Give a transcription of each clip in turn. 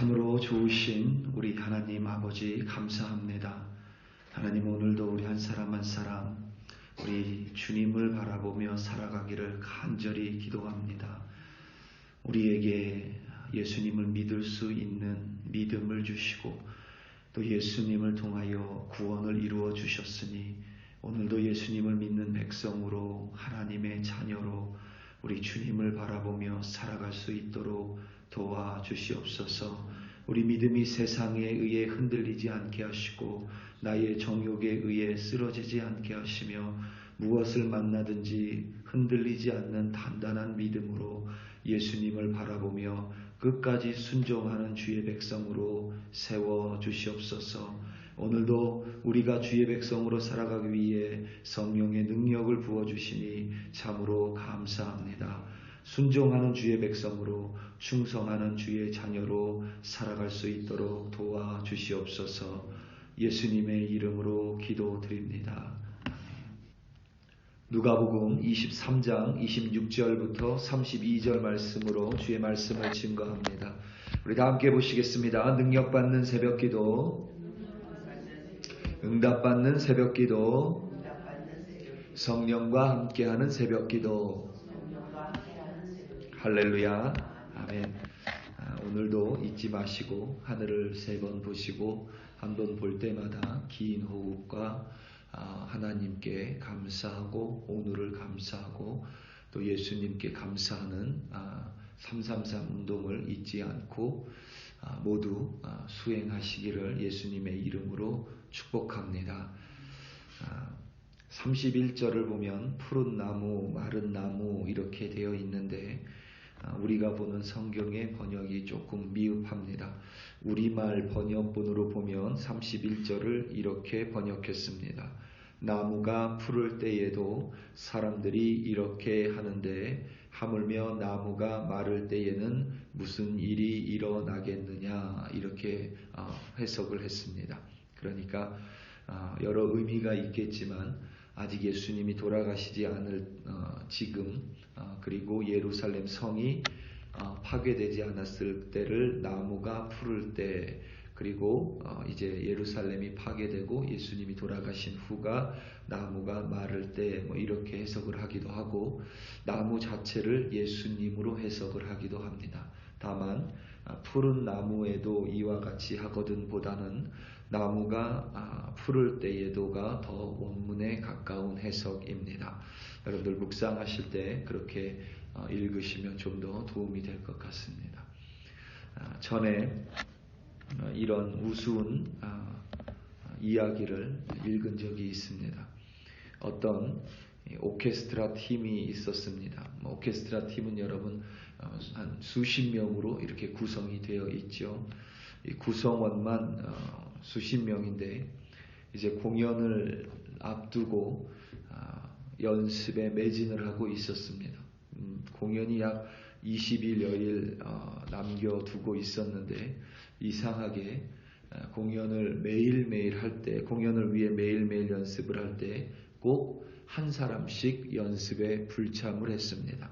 참으로 좋으신 우리 하나님 아버지 감사합니다. 하나님, 오늘도 우리 한 사람 한 사람 우리 주님을 바라보며 살아가기를 간절히 기도합니다. 우리에게 예수님을 믿을 수 있는 믿음을 주시고 또 예수님을 통하여 구원을 이루어 주셨으니 오늘도 예수님을 믿는 백성으로 하나님의 자녀로 우리 주님을 바라보며 살아갈 수 있도록 도와주시옵소서. 우리 믿음이 세상에 의해 흔들리지 않게 하시고 나의 정욕에 의해 쓰러지지 않게 하시며 무엇을 만나든지 흔들리지 않는 단단한 믿음으로 예수님을 바라보며 끝까지 순종하는 주의 백성으로 세워주시옵소서. 오늘도 우리가 주의 백성으로 살아가기 위해 성령의 능력을 부어주시니 참으로 감사합니다. 순종하는 주의 백성으로 충성하는 주의 자녀로 살아갈 수 있도록 도와주시옵소서. 예수님의 이름으로 기도드립니다. 누가복음 23장 26절부터 32절 말씀으로 주의 말씀을 증거합니다. 우리 다 함께 보시겠습니다. 능력받는 새벽기도, 응답받는 새벽기도, 성령과 함께하는 새벽기도. 할렐루야. 아멘. 오늘도 잊지 마시고 하늘을 3번 보시고 한 번 볼 때마다 긴 호흡과 하나님께 감사하고 오늘을 감사하고 또 예수님께 감사하는 333 운동을 잊지 않고 모두 수행하시기를 예수님의 이름으로 축복합니다. 31절을 보면 푸른 나무, 마른 나무 이렇게 되어 있는데 우리가 보는 성경의 번역이 조금 미흡합니다. 우리말 번역본으로 보면 31절을 이렇게 번역했습니다. 나무가 푸를 때에도 사람들이 이렇게 하는데 하물며 나무가 마를 때에는 무슨 일이 일어나겠느냐, 이렇게 해석을 했습니다. 그러니까 여러 의미가 있겠지만 아직 예수님이 돌아가시지 않을 지금 그리고 예루살렘 성이 파괴되지 않았을 때를 나무가 푸를 때, 그리고 이제 예루살렘이 파괴되고 예수님이 돌아가신 후가 나무가 마를 때, 뭐 이렇게 해석을 하기도 하고 나무 자체를 예수님으로 해석을 하기도 합니다. 다만 푸른 나무에도 이와 같이 하거든 보다는 나무가 푸를 때에도가 더 원문에 가까운 해석입니다. 여러분들 묵상하실 때 그렇게 읽으시면 좀 더 도움이 될 것 같습니다. 전에 이런 우스운 이야기를 읽은 적이 있습니다. 어떤 오케스트라 팀이 있었습니다. 오케스트라 팀은 여러분 한 수십 명으로 이렇게 구성이 되어 있죠. 이 구성원만 수십 명인데 이제 공연을 앞두고 연습에 매진을 하고 있었습니다. 공연이 약 20일여일 남겨두고 있었는데 이상하게 공연을 매일매일 할 때, 공연을 위해 매일매일 연습을 할 때 꼭 한 사람씩 연습에 불참을 했습니다.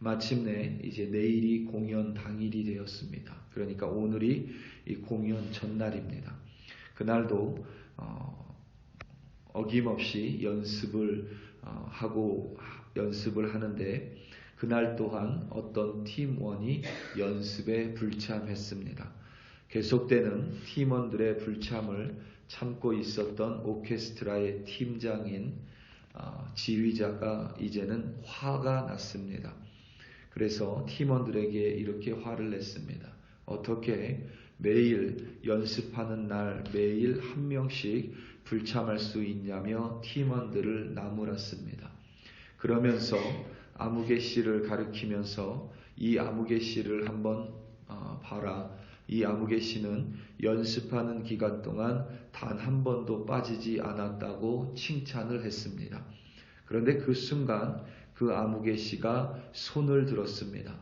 마침내 이제 내일이 공연 당일이 되었습니다. 그러니까 오늘이 이 공연 전날입니다. 그날도 어김없이 연습을 하는데 그날 또한 어떤 팀원이 연습에 불참했습니다. 계속되는 팀원들의 불참을 참고 있었던 오케스트라의 팀장인 지휘자가 이제는 화가 났습니다. 그래서 팀원들에게 이렇게 화를 냈습니다. 어떻게 매일 연습하는 날 매일 한 명씩 불참할 수 있냐며 팀원들을 나무랐습니다. 그러면서 아무개 씨를 가리키면서 이 아무개 씨를 한번 봐라. 이 아무개 씨는 연습하는 기간 동안 단 한 번도 빠지지 않았다고 칭찬을 했습니다. 그런데 그 순간 그 아무개 씨가 손을 들었습니다.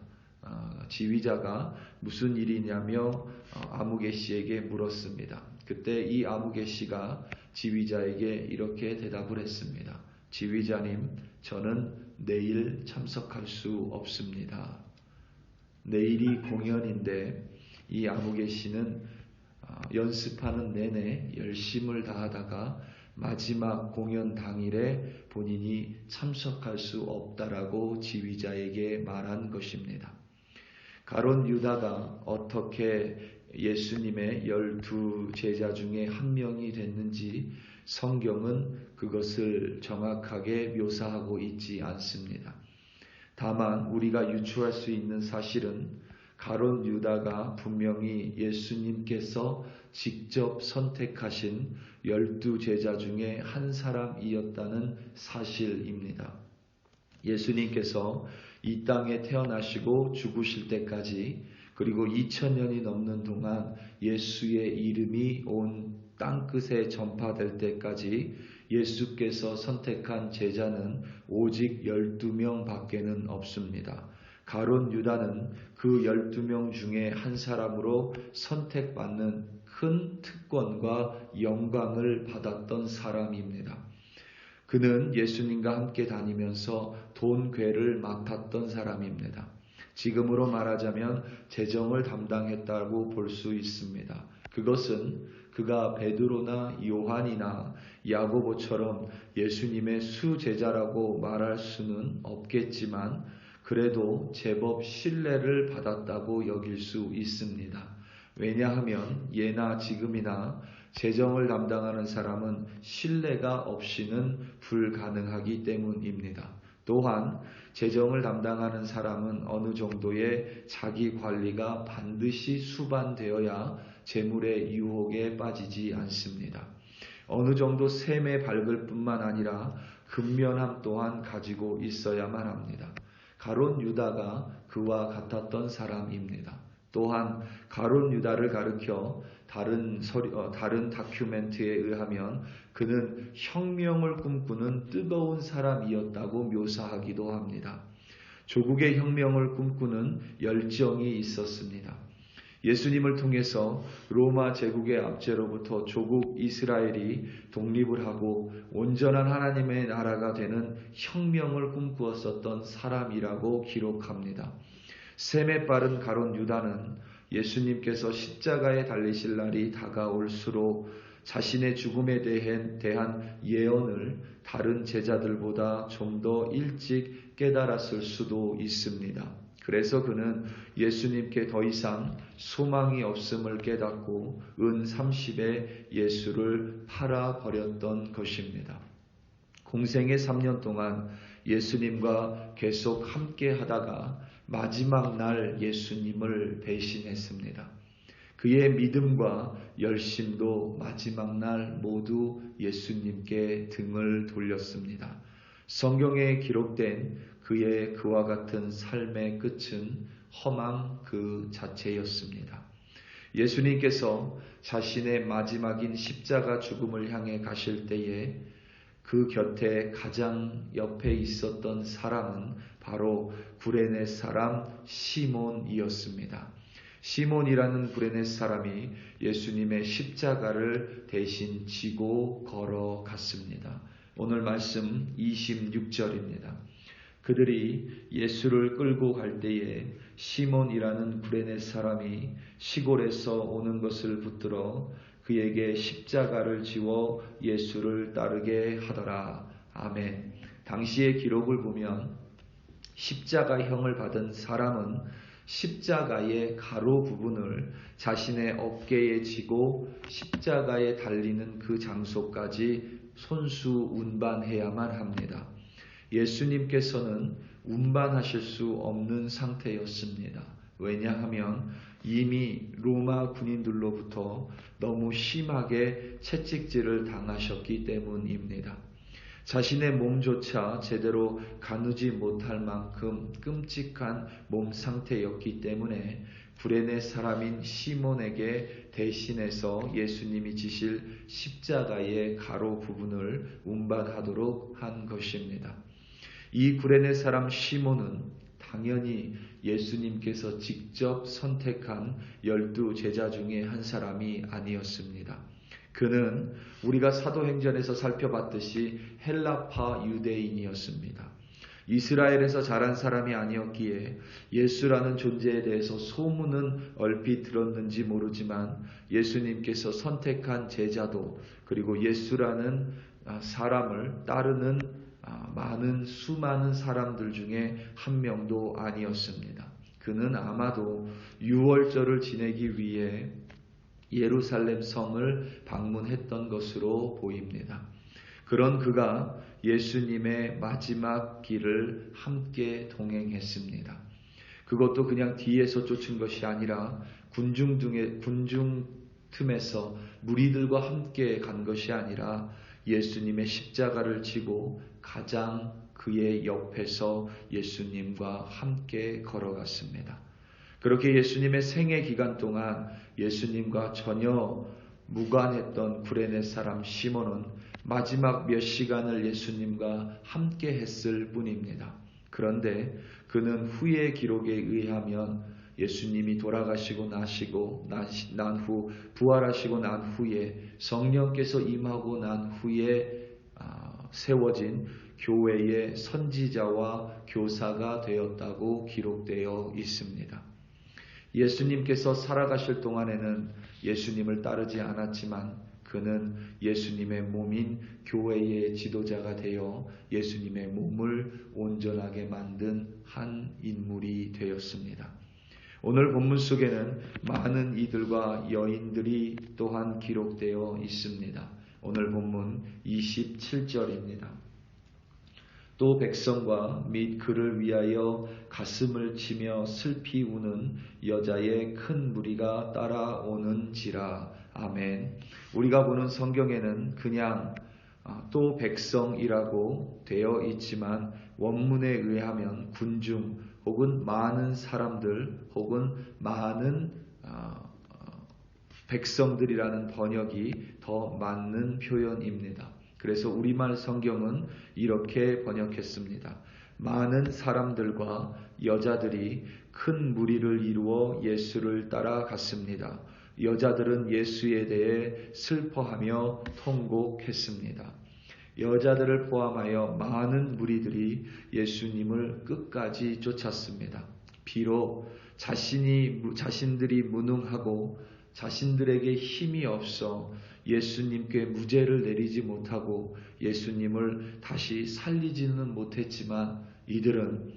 지휘자가 무슨 일이냐며 아무개 씨에게 물었습니다. 그때 이 아무개 씨가 지휘자에게 이렇게 대답을 했습니다. 지휘자님, 저는 내일 참석할 수 없습니다. 내일이 공연인데 이 아무개 씨는 연습하는 내내 열심을 다하다가 마지막 공연 당일에 본인이 참석할 수 없다라고 지휘자에게 말한 것입니다. 가룟 유다가 어떻게 예수님의 12 제자 중에 한 명이 됐는지 성경은 그것을 정확하게 묘사하고 있지 않습니다. 다만 우리가 유추할 수 있는 사실은 가룟 유다가 분명히 예수님께서 직접 선택하신 12 제자 중에 한 사람이었다는 사실입니다. 예수님께서 이 땅에 태어나시고 죽으실 때까지 그리고 2000년이 넘는 동안 예수의 이름이 온 땅끝에 전파될 때까지 예수께서 선택한 제자는 오직 12명 밖에는 없습니다. 가룟 유다는 그 12명 중에 한 사람으로 선택받는 큰 특권과 영광을 받았던 사람입니다. 그는 예수님과 함께 다니면서 돈괴를 맡았던 사람입니다. 지금으로 말하자면 재정을 담당했다고 볼 수 있습니다. 그것은 그가 베드로나 요한이나 야고보처럼 예수님의 수제자라고 말할 수는 없겠지만 그래도 제법 신뢰를 받았다고 여길 수 있습니다. 왜냐하면 예나 지금이나 재정을 담당하는 사람은 신뢰가 없이는 불가능하기 때문입니다. 또한 재정을 담당하는 사람은 어느 정도의 자기 관리가 반드시 수반되어야 재물의 유혹에 빠지지 않습니다. 어느 정도 셈에 밝을 뿐만 아니라 근면함 또한 가지고 있어야만 합니다. 가룟 유다가 그와 같았던 사람입니다. 또한 가룟 유다를 가리켜 다른 다큐멘트에 의하면 그는 혁명을 꿈꾸는 뜨거운 사람이었다고 묘사하기도 합니다. 조국의 혁명을 꿈꾸는 열정이 있었습니다. 예수님을 통해서 로마 제국의 압제로부터 조국 이스라엘이 독립을 하고 온전한 하나님의 나라가 되는 혁명을 꿈꾸었었던 사람이라고 기록합니다. 셈에 빠른 가룟 유다는 예수님께서 십자가에 달리실 날이 다가올수록 자신의 죽음에 대한 예언을 다른 제자들보다 좀 더 일찍 깨달았을 수도 있습니다. 그래서 그는 예수님께 더 이상 소망이 없음을 깨닫고 은 30에 예수를 팔아버렸던 것입니다. 공생의 3년 동안 예수님과 계속 함께 하다가 마지막 날 예수님을 배신했습니다. 그의 믿음과 열심도 마지막 날 모두 예수님께 등을 돌렸습니다. 성경에 기록된 그와 같은 삶의 끝은 허망 그 자체였습니다. 예수님께서 자신의 마지막인 십자가 죽음을 향해 가실 때에 그 곁에 가장 옆에 있었던 사람은 바로 구레네 사람 시몬이었습니다. 시몬이라는 구레네 사람이 예수님의 십자가를 대신 지고 걸어갔습니다. 오늘 말씀 26절입니다. 그들이 예수를 끌고 갈 때에 시몬이라는 구레네 사람이 시골에서 오는 것을 붙들어 그에게 십자가를 지워 예수를 따르게 하더라. 아멘. 당시의 기록을 보면 십자가형을 받은 사람은 십자가의 가로 부분을 자신의 어깨에 지고 십자가에 달리는 그 장소까지 손수 운반해야만 합니다. 예수님께서는 운반하실 수 없는 상태였습니다. 왜냐하면 이미 로마 군인들로부터 너무 심하게 채찍질을 당하셨기 때문입니다. 자신의 몸조차 제대로 가누지 못할 만큼 끔찍한 몸 상태였기 때문에 구레네 사람인 시몬에게 대신해서 예수님이 지실 십자가의 가로 부분을 운반하도록 한 것입니다. 이 구레네 사람 시몬은 당연히 예수님께서 직접 선택한 12 제자 중에 한 사람이 아니었습니다. 그는 우리가 사도행전에서 살펴봤듯이 헬라파 유대인이었습니다. 이스라엘에서 자란 사람이 아니었기에 예수라는 존재에 대해서 소문은 얼핏 들었는지 모르지만 예수님께서 선택한 제자도 그리고 예수라는 사람을 따르는 많은 수많은 사람들 중에 한 명도 아니었습니다. 그는 아마도 유월절을 지내기 위해 예루살렘 성을 방문했던 것으로 보입니다. 그런 그가 예수님의 마지막 길을 함께 동행했습니다. 그것도 그냥 뒤에서 쫓은 것이 아니라 군중 틈에서 무리들과 함께 간 것이 아니라 예수님의 십자가를 지고 가장 그의 옆에서 예수님과 함께 걸어갔습니다. 그렇게 예수님의 생애 기간 동안 예수님과 전혀 무관했던 구레네 사람 시몬은 마지막 몇 시간을 예수님과 함께 했을 뿐입니다. 그런데 그는 후의 기록에 의하면 예수님이 돌아가시고 난 후 부활하시고 난 후에 성령께서 임하고 난 후에 세워진 교회의 선지자와 교사가 되었다고 기록되어 있습니다. 예수님께서 살아가실 동안에는 예수님을 따르지 않았지만 그는 예수님의 몸인 교회의 지도자가 되어 예수님의 몸을 온전하게 만든 한 인물이 되었습니다. 오늘 본문 속에는 많은 이들과 여인들이 또한 기록되어 있습니다. 오늘 본문 27절입니다. 또 백성과 및 그를 위하여 가슴을 치며 슬피 우는 여자의 큰 무리가 따라오는지라. 아멘. 우리가 보는 성경에는 그냥 또 백성이라고 되어 있지만 원문에 의하면 군중 혹은 많은 사람들 혹은 많은 백성들이라는 번역이 더 맞는 표현입니다. 그래서 우리말 성경은 이렇게 번역했습니다. 많은 사람들과 여자들이 큰 무리를 이루어 예수를 따라갔습니다. 여자들은 예수에 대해 슬퍼하며 통곡했습니다. 여자들을 포함하여 많은 무리들이 예수님을 끝까지 쫓았습니다. 비록 자신들이 무능하고 자신들에게 힘이 없어 예수님께 무죄를 내리지 못하고 예수님을 다시 살리지는 못했지만 이들은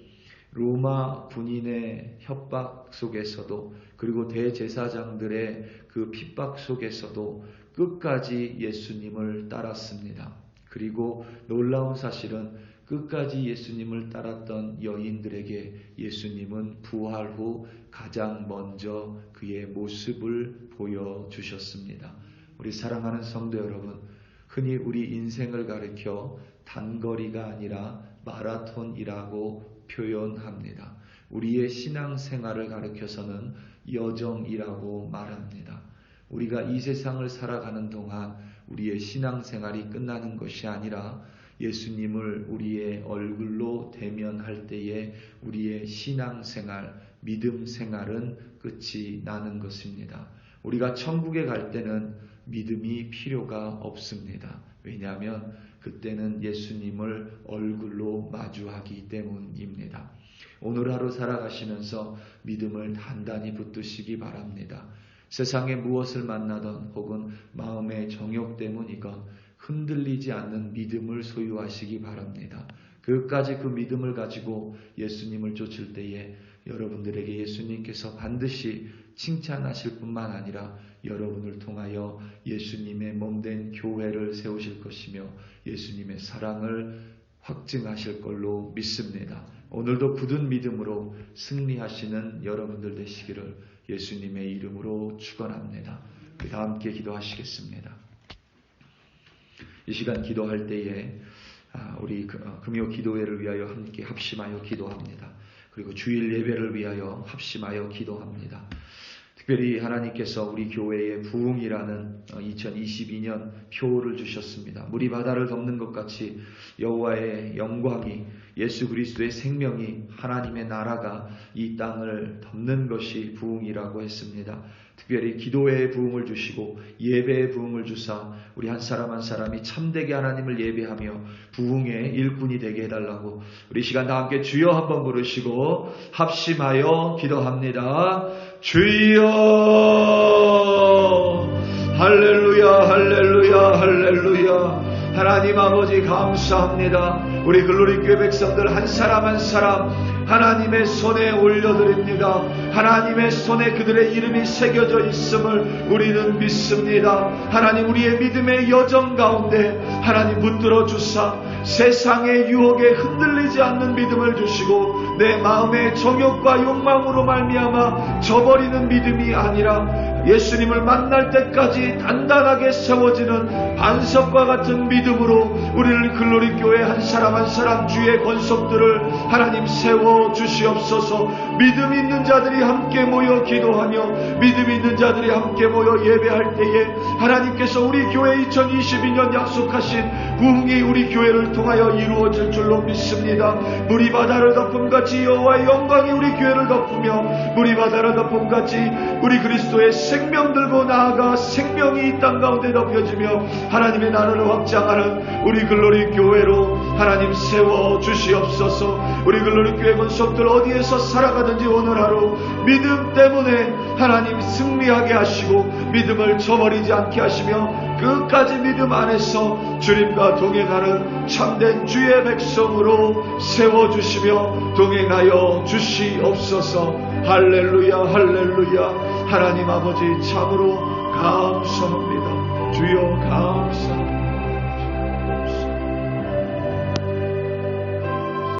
로마 군인의 협박 속에서도 그리고 대제사장들의 그 핍박 속에서도 끝까지 예수님을 따랐습니다. 그리고 놀라운 사실은 끝까지 예수님을 따랐던 여인들에게 예수님은 부활 후 가장 먼저 그의 모습을 보여주셨습니다. 우리 사랑하는 성도 여러분, 흔히 우리 인생을 가리켜 단거리가 아니라 마라톤이라고 표현합니다. 우리의 신앙생활을 가리켜서는 여정이라고 말합니다. 우리가 이 세상을 살아가는 동안 우리의 신앙생활이 끝나는 것이 아니라 예수님을 우리의 얼굴로 대면할 때에 우리의 신앙생활, 믿음생활은 끝이 나는 것입니다. 우리가 천국에 갈 때는 믿음이 필요가 없습니다. 왜냐하면 그때는 예수님을 얼굴로 마주하기 때문입니다. 오늘 하루 살아가시면서 믿음을 단단히 붙드시기 바랍니다. 세상에 무엇을 만나던 혹은 마음의 정욕 때문이건 흔들리지 않는 믿음을 소유하시기 바랍니다. 끝까지 그 믿음을 가지고 예수님을 쫓을 때에 여러분들에게 예수님께서 반드시 칭찬하실 뿐만 아니라 여러분을 통하여 예수님의 몸된 교회를 세우실 것이며 예수님의 사랑을 확증하실 걸로 믿습니다. 오늘도 굳은 믿음으로 승리하시는 여러분들 되시기를 예수님의 이름으로 축원합니다. 다 함께 기도하시겠습니다. 이 시간 기도할 때에 우리 금요 기도회를 위하여 함께 합심하여 기도합니다. 그리고 주일 예배를 위하여 합심하여 기도합니다. 특별히 하나님께서 우리 교회에 부흥이라는 2022년 표를 주셨습니다. 물이 바다를 덮는 것 같이 여호와의 영광이 예수 그리스도의 생명이 하나님의 나라가 이 땅을 덮는 것이 부흥이라고 했습니다. 특별히 기도의 부흥을 주시고 예배의 부흥을 주사 우리 한 사람 한 사람이 참되게 하나님을 예배하며 부흥의 일꾼이 되게 해달라고 우리 시간 다 함께 주여 한번 부르시고 합심하여 기도합니다. 주여 할렐루야 할렐루야 할렐루야. 하나님 아버지 감사합니다. 우리 글로리교회 백성들 한 사람 한 사람 하나님의 손에 올려드립니다. 하나님의 손에 그들의 이름이 새겨져 있음을 우리는 믿습니다. 하나님 우리의 믿음의 여정 가운데 하나님 붙들어 주사 세상의 유혹에 흔들리지 않는 믿음을 주시고 내 마음의 정욕과 욕망으로 말미암아 저버리는 믿음이 아니라 예수님을 만날 때까지 단단하게 세워지는 반석과 같은 믿음으로 우리를 글로리교회 한 사람 한 사람 주의 권속들을 하나님 세워 주시옵소서. 믿음 있는 자들이 함께 모여 기도하며 믿음 있는 자들이 함께 모여 예배할 때에 하나님께서 우리 교회 2022년 약속하신 부흥이 우리 교회를 통하여 이루어질 줄로 믿습니다. 물이 바다를 덮음같이 여호와의 영광이 우리 교회를 덮으며 물이 바다를 덮음같이 우리 그리스도의 생명 들고 나아가 생명이 이 땅 가운데 덮여지며 하나님의 나라를 확장하는 우리 글로리 교회로 하나님 세워 주시옵소서. 우리 글로리 교회 권속들 어디에서 살아가든지 오늘 하루 믿음 때문에 하나님 승리하게 하시고 믿음을 저버리지 않게 하시며 끝까지 믿음 안에서 주님과 동행하는 참된 주의 백성으로 세워주시며 동행하여 주시옵소서. 할렐루야 할렐루야. 하나님 아버지 참으로 감사합니다. 주여 감사합니다.